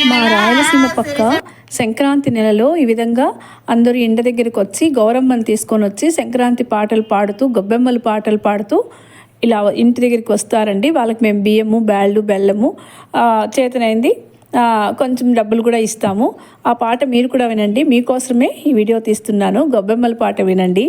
మా రాయలసీమ పక్క సంక్రాంతి నెలలో ఈ విధంగా అందరూ ఇంటి దగ్గరికి వచ్చి గౌరమ్మని తీసుకొని వచ్చి సంక్రాంతి పాటలు పాడుతూ గొబ్బెమ్మలు పాటలు పాడుతూ ఇలా ఇంటి దగ్గరికి వస్తారండి. వాళ్ళకి మేము బియ్యము బ్యాళ్ళు బెల్లము చేతనైంది కొంచెం డబ్బులు కూడా ఇస్తాము. ఆ పాట మీరు కూడా వినండి. మీకోసమే ఈ వీడియో తీస్తున్నాను. గొబ్బెమ్మల పాట వినండి.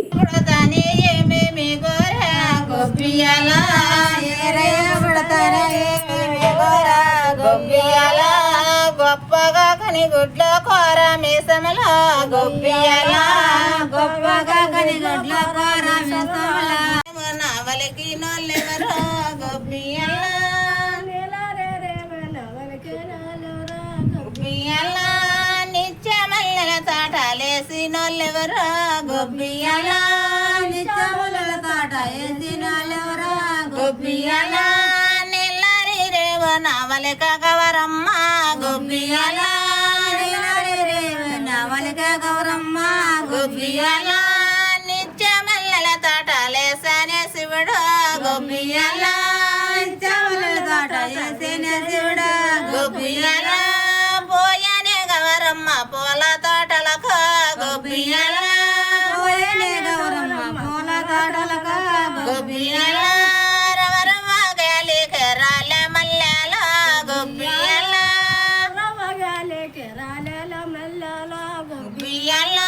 గొప్పగా కని గుడ్ల కోర మీసముల గొప్పియల గొప్పగా కని గుడ్ల కోర మీసముల నవలకి నోళ్ళెవరో గొప్పియల గొప్పియల నిత్య మల్లెల తాటలేసి నోళ్ళెవరో గొప్పియల నిత్య మల్లెల తాట వేసి నోళ్ళెవరో గొప్పియల నెల్లరి రేవ నవలక గవరమ్మ గొప్పియల నవలక గౌరమ్మ గొప్పియల నిత్య మల్లెల తాటలేసనే శివుడు గొప్పియల నిత్య మల్లెల తాట వేసనే శివుడు గొప్పియల పోయనే గవరమ్మ పూల తోటలకు గొప్పియల పోయనే గౌరమ్మ పూల తోటలకు గొప్పియల రవరమ్మ గాలికి రాళ్ళ మల్లెల గొప్పియల గొప్పియల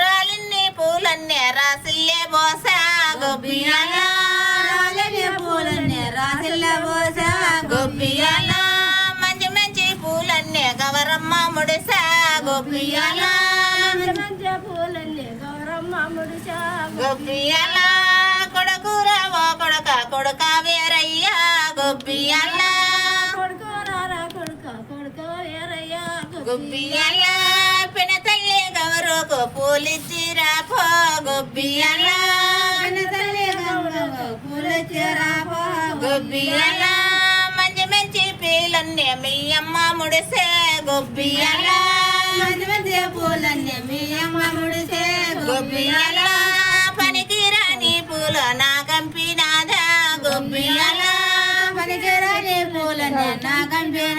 రాలిన్ని పూలన్నీ రాసిల్లే బోస గొప్పియల రాలిన్ని పూలన్నీ రాసిల్లే బోస గొప్పియల మంచి మంచి పూలన్నీ గవరమ్మ ముడిస గొప్పియల మంచి పూలన్నీ గవరమ్మ ముడిస గొప్పియల కొడుకుర ఓ కొడుక కొడుక వేరయ్య గొప్పియల గొప్పియల పిన తల్లి గౌరకు పూలిచ్చిరా పో గొప్పియల పిన తల్లి గౌరకు పూలిచ్చిరా పో గొప్పియల మంచి మంచి పూలన్నీ మీ అమ్మ ముడిసే గొప్పియల మంచి మంచి పూలన్నీ మీ అమ్మ ముడిసే గొప్పియల పనికిరాని పూలు నా కంపినాదా గొప్పియల పనికిరాని పూలన్నీ నా కంపిన